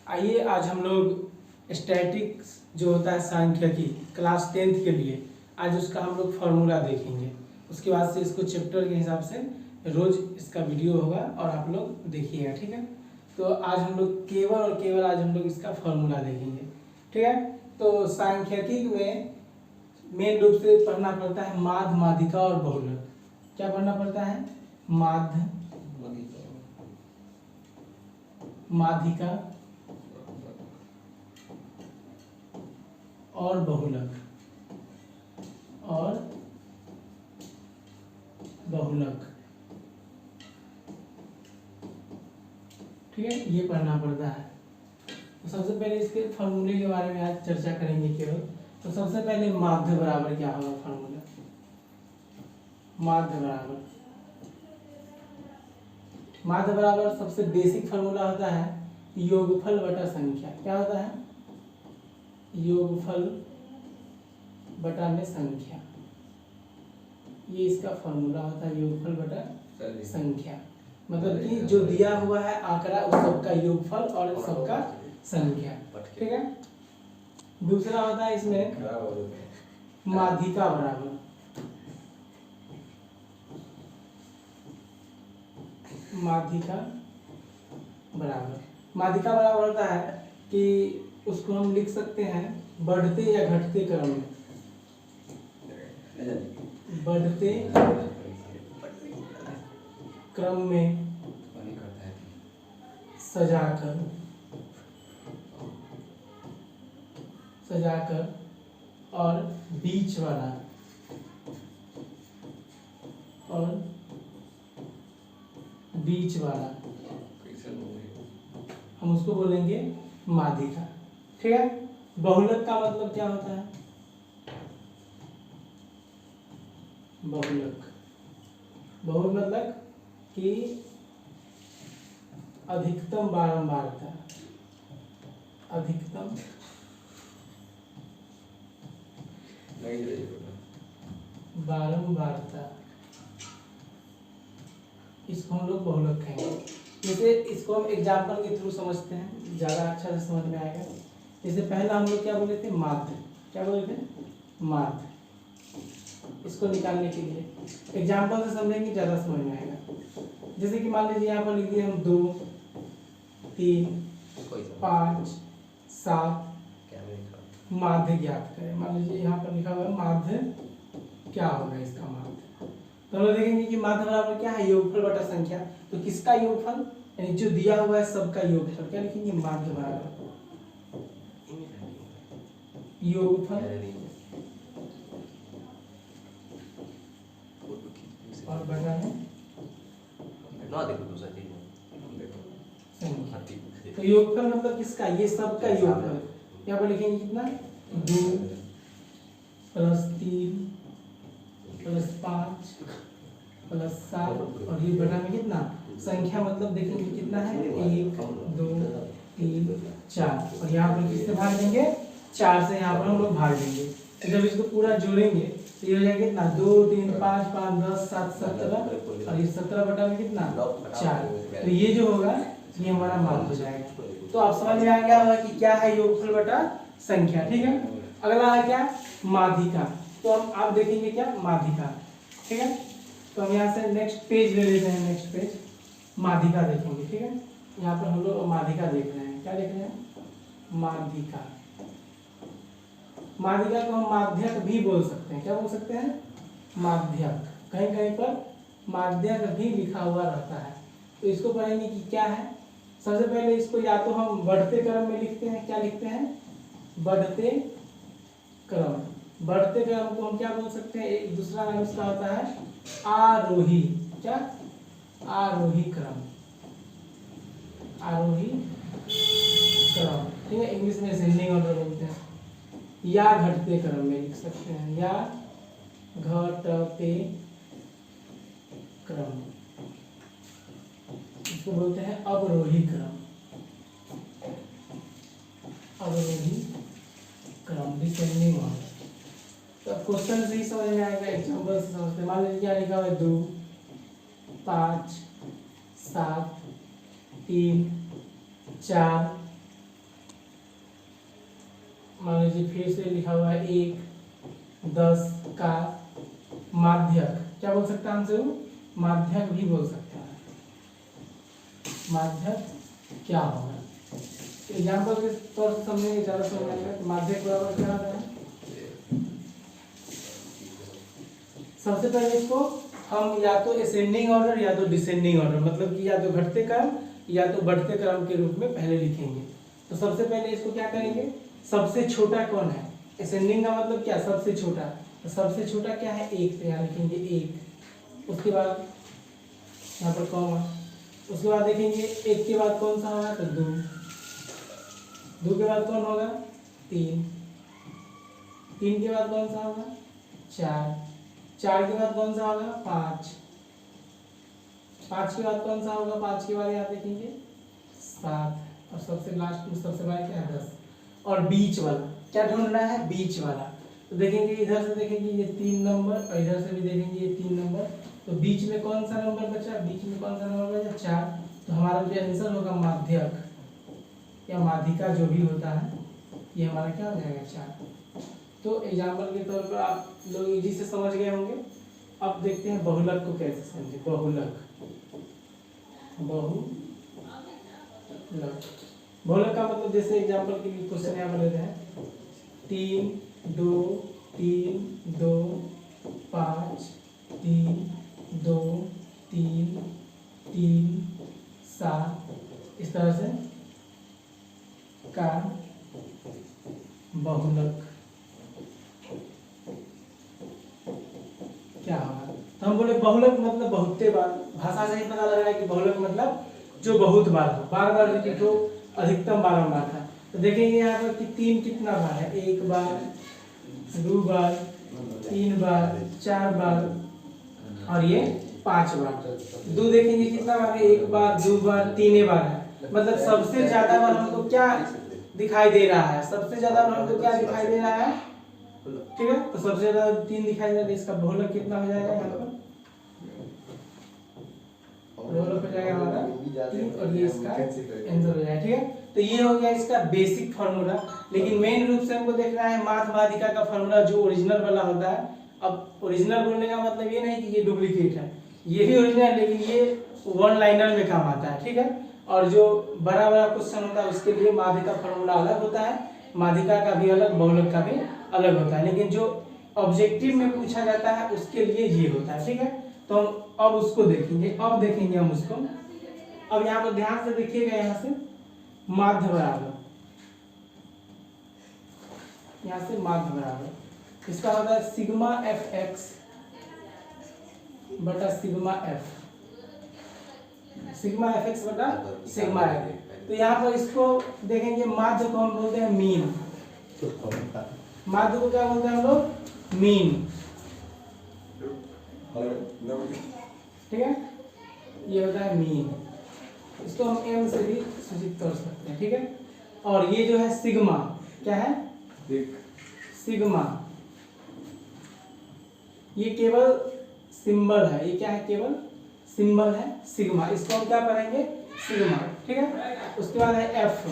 आइए आज हम लोग स्टैटिक्स जो होता है सांख्यिकी क्लास 10th के लिए आज उसका हम लोग फार्मूला देखेंगे। उसके बाद से इसको चैप्टर के हिसाब से रोज इसका वीडियो होगा और आप लोग देखिएगा, ठीक है। तो आज हम लोग केवल और केवल आज हम लोग इसका फार्मूला देखेंगे, ठीक है। तो सांख्यिकी में मेन रूप से पढ़ना पड़ता है माध्य, माध्यिका और बहुलक। क्या पढ़ना पड़ता है? माध्य, माध्यिका और बहुलक ठीक है, ये पढ़ना पड़ता है। तो सबसे पहले इसके फार्मूले के बारे में आज चर्चा करेंगे केवल। तो सबसे पहले माध्य बराबर क्या होगा फार्मूला? माध्य बराबर सबसे बेसिक फार्मूला होता है योगफल बटा संख्या। क्या होता है? योगफल बटा में संख्या, ये इसका फार्मूला होता है। योगफल बटा संख्या मतलब कि जो दिया हुआ है आंकड़ा उस सबका योगफल और सबका संख्या, ठीक है। दूसरा होता है इसमें माध्यिका बराबर। माध्यिका बराबर होता है कि उसको हम लिख सकते हैं बढ़ते या घटते क्रम में। बढ़ते क्रम में सजाकर और बीच वाला हम उसको बोलेंगे माध्यिका, ठीक है। बहुलक का मतलब क्या होता है? बहुलक मतलब कि अधिकतम बारंबारता। इसको हम लोग बहुलक कहेंगे। जैसे इसको हम एग्जाम्पल के थ्रू समझते हैं, ज़्यादा अच्छा से समझ में आएगा। जैसे पहला हम लोग क्या बोले थे? माध्य। क्या बोले थे? माध्य। इसको निकालने के लिए एग्जाम्पल से समझेंगे, ज़्यादा समझ में आएगा। जैसे कि मान लीजिए यहाँ पर लिख दिए हम 2, 3, 5, 7 माध्य ज्ञात करें। मान लीजिए यहाँ पर लिखा हुआ है माध्य, क्या होगा इसका माध्य? तो हम लोग देखेंगे कि माध्य बराबर क्या है? योगफल बटा संख्या। तो किसका योगफल? यानी जो दिया हुआ है सबका योगफल। क्या लिखेंगे? माध्य बराबर योगफल और बटा में संख्या। तो योगफल मतलब किसका? ये सबका योगफल। यहाँ पर लिखेंगे कितना? 2 + 3 + 5 + 7 और ये बटा में कितना? संख्या मतलब देखेंगे कितना है? 1 2 3 4 और यहाँ पर किससे भाग देंगे? 4 से यहाँ पर हम लोग भाग देंगे। तो जब इसको पूरा जोड़ेंगे तो ये हो जाएगा कितना? 2 3 5 5 10 7 17 और ये 17 बटा में कितना? 4। तो ये जो होगा ये हमारा माध्य हो जाएगा। तो आप समझ में आ गया होगा कि क्या है योगफल बटा संख्या, ठीक है। अगला है क्या? माध्यिका। तो हम आप देखेंगे क्या? माध्यिका, ठीक है। तो हम यहाँ से नेक्स्ट पेज ले लेते हैं। नेक्स्ट पेज माध्यिका देखेंगे, ठीक है। यहाँ पर हम लोग माध्यिका देख रहे हैं। क्या देख रहे हैं? माध्यिका को हम माध्यक भी बोल सकते हैं। क्या बोल सकते हैं? माध्यक। कहीं कहीं पर माध्यक भी लिखा हुआ रहता है। तो इसको पढ़ेंगे कि क्या है। सबसे पहले इसको या तो हम बढ़ते क्रम में लिखते हैं। क्या लिखते हैं? बढ़ते क्रम को हम क्या बोल सकते हैं? एक दूसरा नाम इसका होता है आरोही। क्या? आरोही क्रम, ठीक है। इंग्लिश में असेंडिंग ऑर्डर बोलते हैं। या घटते क्रम में लिख सकते हैं, या घटते क्रम, इसको बोलते हैं अवरोही क्रम। Descending order. तो क्वेश्चन से ही समझ में आएगा, एग्जांपल से समझते। मान लीजिए क्या लिखा हुआ है? 2 5 7 3 4 मान लीजिए फिर से लिखा हुआ है 1 10 का माध्यक, क्या बोल सकते हैं हमसे वो, माध्यक भी बोल सकते हैं। माध्यक क्या होगा, एग्जाम्पल के तौर से समझेंगे, ज्यादा समझ आएगा। तो माध्यक बराबर क्या होता है, सबसे पहले इसको हम या तो असेंडिंग ऑर्डर या तो डिसेंडिंग ऑर्डर, मतलब कि या तो घटते क्रम या तो बढ़ते क्रम के रूप में पहले लिखेंगे। तो सबसे पहले इसको क्या करेंगे, सबसे छोटा कौन है, असेंडिंग का मतलब क्या, सबसे छोटा। तो सबसे छोटा क्या है, 1, तो यहाँ लिखेंगे 1। उसके बाद यहाँ पर कॉमा, उसके बाद देखेंगे 1 के बाद कौन सा होगा, तो 2, 2 के बाद कौन होगा, 3, 3 के बाद कौन सा होगा, 4, 4 के बाद कौन सा होगा, 5, 5 के बाद कौन सा होगा, 5 के बाद यहाँ देखेंगे 7, और सबसे लास्ट में सबसे बड़ा क्या है, 10। और बीच वाला क्या ढूंढना है, बीच वाला। तो देखेंगे इधर से देखेंगे ये 3 नंबर और इधर से भी देखेंगे ये 3 नंबर, तो बीच में कौन सा नंबर बचा, बीच में कौन सा नंबर बचा, 4। तो हमारा जो आंसर होगा माध्यक या माध्यिका जो भी होता है, ये हमारा क्या हो जाएगा, 4। तो एग्जाम्पल के तौर पर आप लोग इजी से समझ गए होंगे। अब देखते हैं बहुलक को कैसे समझे। बहुलक, बहुलक, बहुलक का मतलब जैसे एग्जाम्पल के लिए क्वेश्चन यहाँ पर लेते हैं 3 2 3 2 5 3 2 3 3 7, इस तरह से का बहुलक क्या होगा। तो हम बोले बहुलक मतलब बहुते बार, भाषा से ही पता लग रहा है कि बहुलक मतलब जो बहुत बार हो, बार बार रिपीट हो, अधिकतम बारंबार था। तो देखेंगे यहाँ पर कि 3 कितना बार है, 1 बार 2 बार 3 बार 4 बार और ये 5 बार। 2 देखेंगे कितना बार है, 1 बार 2 बार 3 बार है, मतलब सबसे ज्यादा बार हमको क्या दिखाई दे रहा है, सबसे ज्यादा बार हमको क्या दिखाई दे रहा है, ठीक है। तो सबसे ज्यादा 3 दिखाई दे रहा है, इसका बहुलक कितना हो जाएगा, यहाँ पर बहुलक हो जाएगा हमारा 3 और ये इसका आंसर हो जाएगा, ठीक है। तो ये हो गया इसका बेसिक फार्मूला। लेकिन मेन रूप से हमको देखना है माध्यिका का फार्मूला जो ओरिजिनल वाला होता है। अब ओरिजिनल बोलने का मतलब ये नहीं कि ये डुप्लीकेट है, ये भी ओरिजिनल है, लेकिन ये वन लाइनर में काम आता है, ठीक है। और जो बड़ा बड़ा क्वेश्चन होता है उसके लिए माध्यिका फार्मूला अलग होता है, माध्यिका का भी अलग, बहुलक का भी अलग होता है। लेकिन जो ऑब्जेक्टिव में पूछा जाता है उसके लिए ये होता है, ठीक है। तो हम अब उसको देखेंगे, अब देखेंगे हम उसको। अब यहाँ पर ध्यान से देखिएगा, यहाँ से माध्य बराबर, यहाँ से माध्य बराबर, इसका होता है सिग्मा एफ एक्स बटा sigma F, sigma F x बटा सिग्मा एफ। तो यहाँ पर इसको देखेंगे, माध्य को हम बोलते हैं मीन, माध्य को क्या बोलते हैं हम लोग, मीन, ठीक है। ये होता है मीन, इसको हम एम से भी सूचित कर सकते हैं, ठीक है। और ये जो है सिग्मा, क्या है, सिग्मा, ये केवल सिंबल है, ये क्या है, केवल सिंबल है सिग्मा, इसको हम क्या पढ़ेंगे, सिग्मा, ठीक है। उसके बाद है एफ,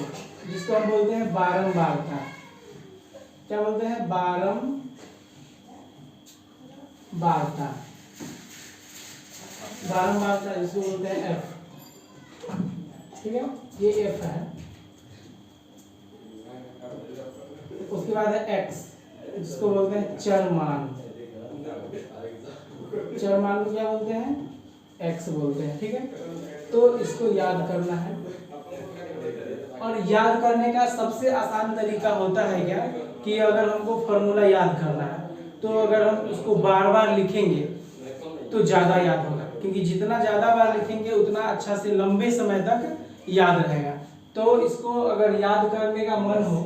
जिसको हम बोलते हैं बारंबारता, क्या बोलते हैं, बारंबारता, बारंबारता जिसको बोलते हैं एफ, ठीक है, ये एफ है। उसके बाद है एक्स, जिसको बोलते हैं चरमान, चरमान को क्या बोलते हैं, एक्स बोलते हैं, ठीक है। तो इसको याद करना है, और याद करने का सबसे आसान तरीका होता है क्या, कि अगर हमको फॉर्मूला याद करना है तो अगर हम उसको बार बार लिखेंगे तो ज्यादा याद होगा, क्योंकि जितना ज्यादा बार लिखेंगे उतना अच्छा से लंबे समय तक याद रहेगा। तो इसको अगर याद करने का मन हो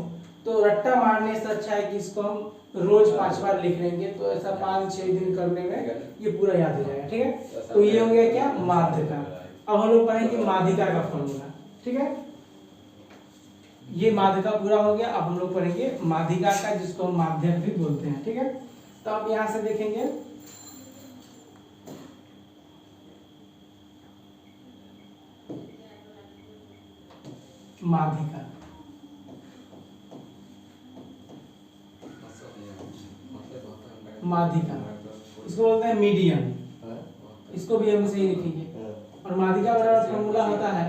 तो रट्टा मारने से अच्छा है कि इसको हम रोज 5 बार लिख लेंगे, तो ऐसा 5-6 दिन करने में ये पूरा याद हो जाएगा, ठीक है। तो ये हो गया क्या, माध्य का। अब हम लोग पढ़ेंगे माध्यिका का फॉर्मूला, ठीक है। ये माध्यिका पूरा हो गया। अब हम लोग पढ़ेंगे माध्यिका का, जिसको हम माध्यक भी बोलते हैं, ठीक है। तो आप यहाँ से देखेंगे, माध्यिका, माध्यिका, इसको बोलते हैं मीडियन, इसको भी हम सही लिखेंगे। और माध्यिका बराबर फॉर्मूला होता है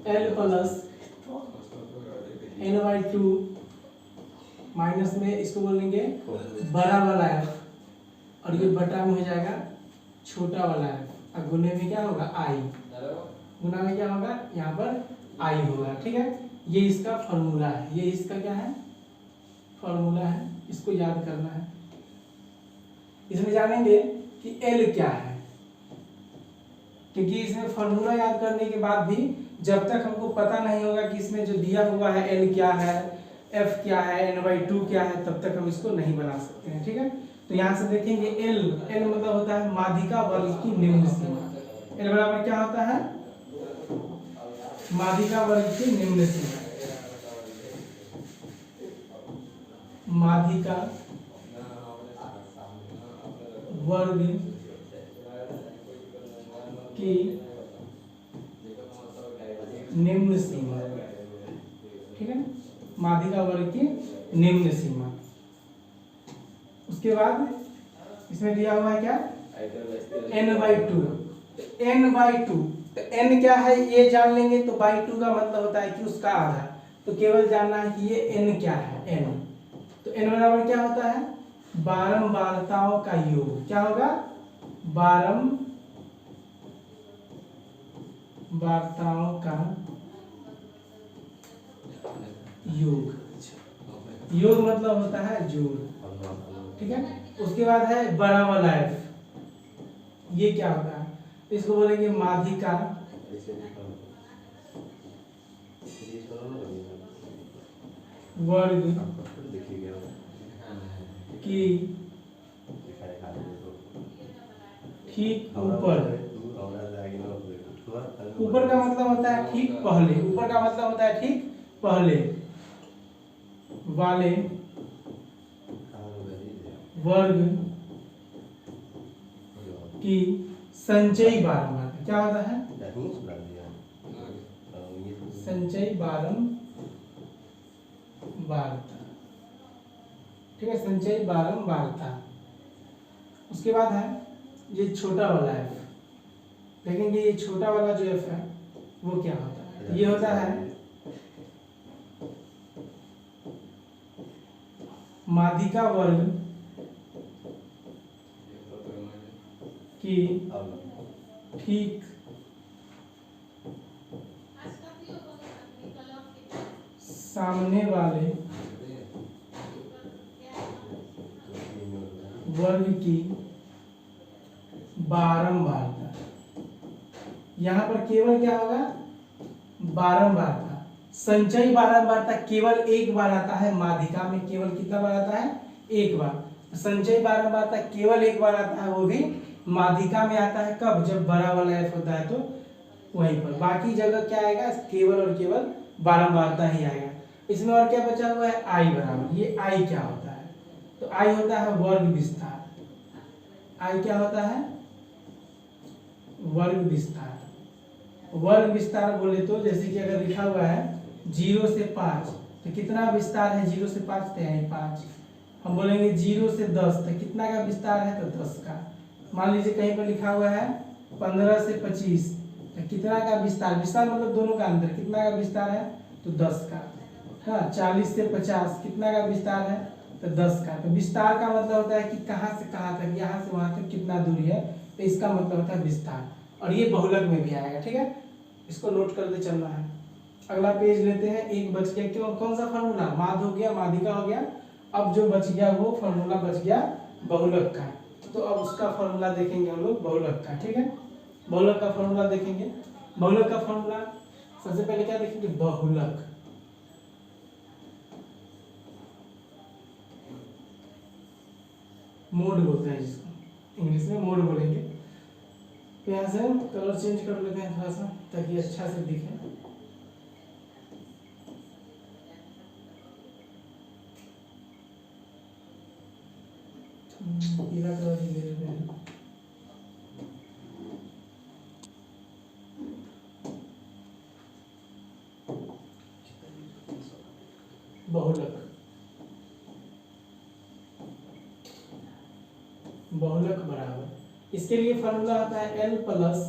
L प्लस n/2 माइनस में इसको बोलेंगे बड़ा वाला f, और ये बटा में हो जाएगा छोटा वाला f, और गुने में क्या होगा i, गुना में क्या होगा यहाँ पर i होगा। ठीक है, ये इसका फॉर्मूला है, ये इसका क्या है फॉर्मूला है, इसको याद करना है। इसमें जानेंगे कि L क्या है, क्योंकि इसमें फॉर्मूला याद करने के बाद भी जब तक हमको पता नहीं होगा कि इसमें जो दिया हुआ है L क्या है, F क्या है, n/2 क्या है, तब तक हम इसको नहीं बना सकते हैं। ठीक है, तो यहाँ से देखेंगे L मतलब होता है माध्यिका वर्ग की निम्न सीमा। L बराबर क्या होता है माध्यिका वर्ग की निम्न सीमा, माध्यिका वर्ग की निम्न सीमा। ठीक है, माध्यिका वर्ग की निम्न सीमा। उसके बाद इसमें दिया हुआ है क्या n/2, n/2, तो n क्या है ये जान लेंगे, तो /2 का मतलब होता है कि उसका आधा, तो केवल जानना है कि ये n क्या है, n, तो n बराबर क्या होता है बारंबारताओं का योग। क्या होगा बारंबारताओं का योग, योग मतलब होता है जोड़। ठीक है, उसके बाद है बड़ा वाला f, ये क्या होता है, इसको बोलेंगे माध्यिका वर्ग की ठीक ऊपर, ऊपर का मतलब होता है ठीक पहले, ऊपर का मतलब होता है ठीक पहले वाले वर्ग की संचयी बारंबारता। क्या होता है संचयी बारंबारता। ठीक है, संचयी बारंबारता। उसके बाद है ये छोटा वाला f, देखेंगे ये छोटा वाला जो f है वो क्या होता है, ये होता है माध्यिका वर्ग की ठीक सामने वाले वर्ग की बारंबारता। यहाँ पर केवल क्या होगा बारंबारता, संचयी बारंबारता केवल एक बार आता है, माध्यिका में केवल कितना बार आता है एक बार। संचयी बारंबारता केवल एक बार आता है, वो भी माध्यिका में आता है कब, जब बड़ा वाला f होता है तो वहीं पर, बाकी जगह क्या आएगा केवल और केवल बारंबारता ही आएगा। इसमें और क्या बचा हुआ है i बराबर, ये i क्या होता है, तो i होता है वर्ग विस्तार। i क्या होता है वर्ग विस्तार। वर्ग विस्तार बोले तो जैसे कि अगर लिखा हुआ है 0 से 5, तो कितना विस्तार है 0 से 5, तो यानी 5। हम बोलेंगे 0 से 10, तो कितना का विस्तार है, तो 10 का। मान लीजिए कहीं पर लिखा हुआ है 15 से 25, तो कितना का विस्तार, विस्तार मतलब दोनों का अंतर, कितना का विस्तार है, तो 10 का। हाँ, 40 से 50 कितना का विस्तार है, तो 10 का। तो विस्तार का मतलब होता है कि कहाँ से कहाँ तक, यहाँ से वहाँ तक कितना दूरी है, तो इसका मतलब होता है विस्तार। और ये बहुलक में भी आएगा। ठीक है, इसको नोट करते चलना है। अगला पेज लेते हैं, एक बच गया, क्यों कौन सा फार्मूला, माध्य हो गया, माध्यिका हो गया, अब जो बच गया वो फार्मूला बच गया बहुलक का। तो अब उसका फार्मूला देखेंगे हम लोग बहुलक का। ठीक है, बहुलक का फार्मूला देखेंगे। बहुलक का फार्मूला सबसे पहले क्या देखेंगे, बहुलक, मोड बोलते हैं जिसको, इंग्लिश में मोड बोलेंगे। तो यहाँ से हम कलर चेंज कर लेते हैं थोड़ा सा, ताकि अच्छा से दिखे। पीला कलर ही ले लेते हैं। बहुलक, बहुलक बराबर, इसके लिए फॉर्मूला होता है L plus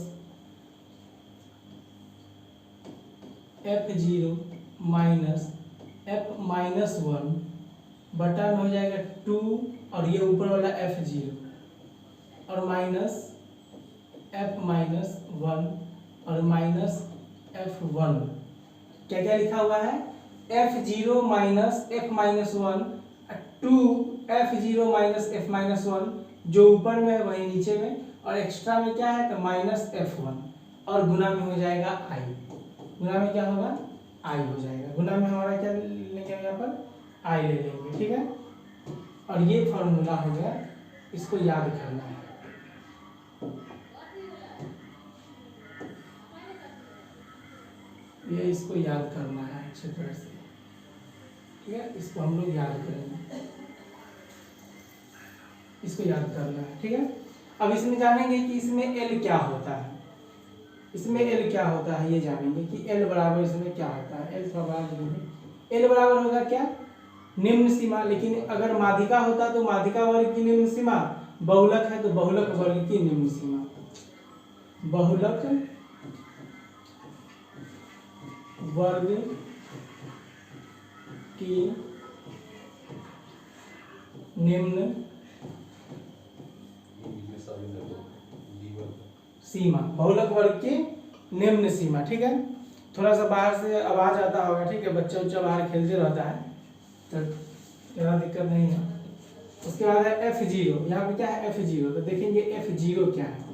F0 minus F-1 बटा में हो जाएगा 2 और ये ऊपर वाला F0 और माइनस F-1 और माइनस F1। क्या क्या लिखा हुआ है? F0 minus F-1 2 F0 minus F-1, जो ऊपर में है वही नीचे में, और एक्स्ट्रा में क्या है तो माइनस F1 और गुना में हो जाएगा I। गुना में क्या होगा? I हो जाएगा। गुना में हमारा क्या लेंगे यहाँ पर? I ले लेंगे, ठीक है। और ये फॉर्मूला हो गया, इसको याद करना है। ये इसको याद करना है अच्छे तरह से, ठीक है। इसको हम लोग याद करेंगे, इसको याद करना है, ठीक है। अब इसमें जानेंगे कि इसमें L क्या होता है। इसमें L क्या होता है ये जानेंगे कि L बराबर इसमें क्या होता है। L बराबर L बराबर होगा क्या? निम्न सीमा। लेकिन अगर माध्यिका होता तो माध्यिका वर्ग की निम्न सीमा, बहुलक है तो बहुलक वर्ग की निम्न सीमा। बहुलक वर्ग की निम्न सीमा, बहुलक वर्ग की निम्न सीमा, ठीक है। थोड़ा सा बाहर से आवाज आता होगा, ठीक है। बच्चा उच्चा बाहर खेलते रहता है तो ज़्यादा दिक्कत नहीं है। उसके बाद है F0। यहाँ पे क्या है? F0। तो देखेंगे F0 क्या है।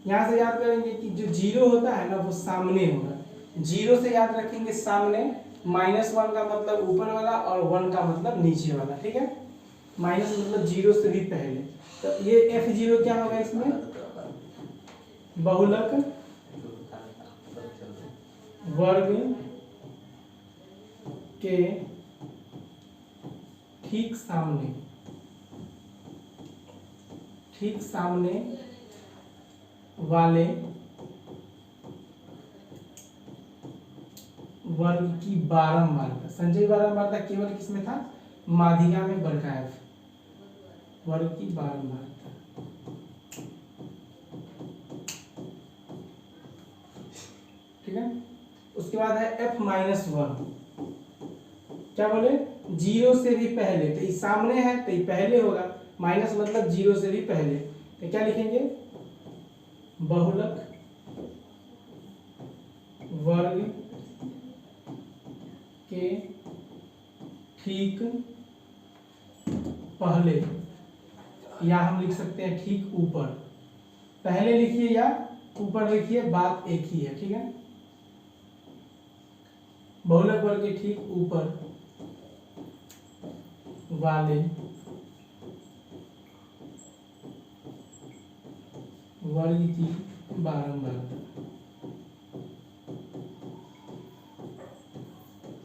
यहाँ से याद करेंगे कि जो 0 होता है ना वो सामने होगा। 0 से याद रखेंगे सामने, -1 का मतलब ऊपर वाला और 1 का मतलब नीचे वाला, ठीक है। माइनस मतलब 0 से भी पहले। तो ये F0 क्या होगा? इसमें बहुलक वर्ग के ठीक सामने वाले वर्ग की बारंबारता। संचयी बारंबारता केवल किसमें था? माध्यिका में बड़का F। वर्ग की बारंबारता, ठीक है। उसके बाद है F-1। क्या बोले? 0 से भी पहले, तो ये सामने है तो ये पहले होगा, माइनस मतलब 0 से भी पहले। तो क्या लिखेंगे? बहुलक वर्ग के ठीक पहले, या हम लिख सकते हैं ठीक ऊपर। पहले लिखिए या ऊपर लिखिए, बात एक ही है, ठीक है। बहुलक वर्ग के ठीक ऊपर वाले वर्ग की बारंबारता,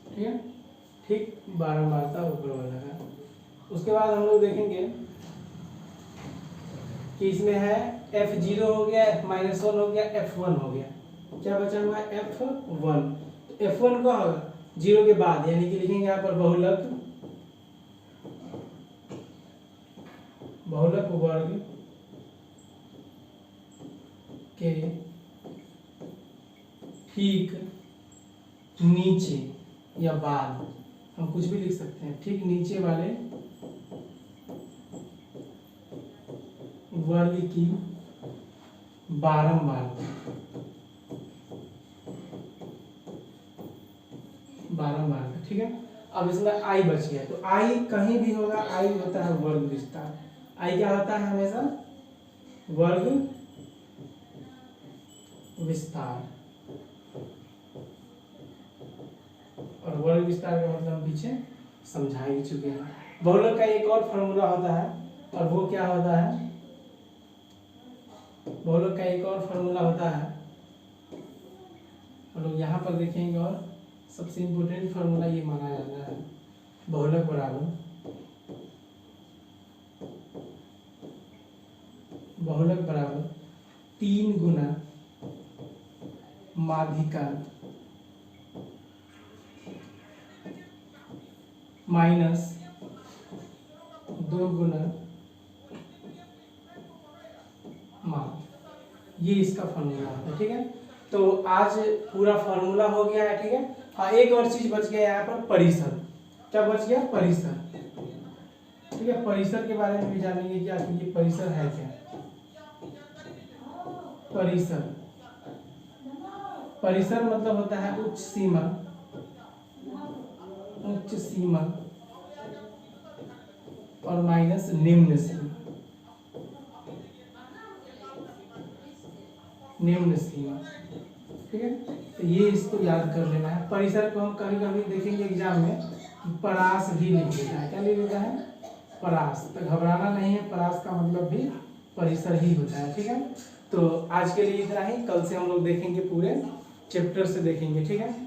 ठीक है। ठीक बारंबारता ऊपर वाला है। उसके बाद हम लोग देखेंगे कि इसमें है F0 हो गया, F-1 हो गया, F1 हो गया। क्या बचा हुआ है? F1। तो F1 का होगा 0 के बाद, यानी कि लिखेंगे यहाँ पर बहुलक वर्ग के ठीक नीचे या बाद, हम कुछ भी लिख सकते हैं, ठीक नीचे वाले वर्ग की बारंबारता, ठीक है। अब इसमें I बच गया, तो I कहीं भी होगा, I होता है वर्ग विस्तार। I क्या होता है? हमेशा वर्ग विस्तार। और वर्ग विस्तार का मतलब पीछे समझा ही चुके हैं। बहुलक का एक और फॉर्मूला होता है, और वो क्या होता है? बहुलक का एक और फॉर्मूला होता है, और लोग यहाँ पर देखेंगे, और सबसे इम्पोर्टेंट फॉर्मूला ये माना जाता है। बहुलक बराबर 3 गुना माध्यिका माइनस 2 गुना ये इसका फॉर्मूला है, ठीक है। तो आज पूरा फार्मूला हो गया है, ठीक है। हाँ, एक और चीज बच गया यहाँ पर, परिसर। क्या बच गया? परिसर, ठीक है। परिसर के बारे में भी जानेंगे कि आखिर ये परिसर है क्या। परिसर, परिसर मतलब होता है उच्च सीमा, उच्च सीमा और माइनस निम्न सीमा, निम्न सीमा, ठीक है। तो ये इसको याद कर लेना है। परिसर को हम कभी कभी देखेंगे एग्जाम में, परास भी लिख देता है। क्या लिख देता है? परास। तो घबराना नहीं है, परास का मतलब भी परिसर ही होता है, ठीक है। तो आज के लिए इतना ही, कल से हम लोग देखेंगे पूरे चैप्टर से देखेंगे, ठीक है।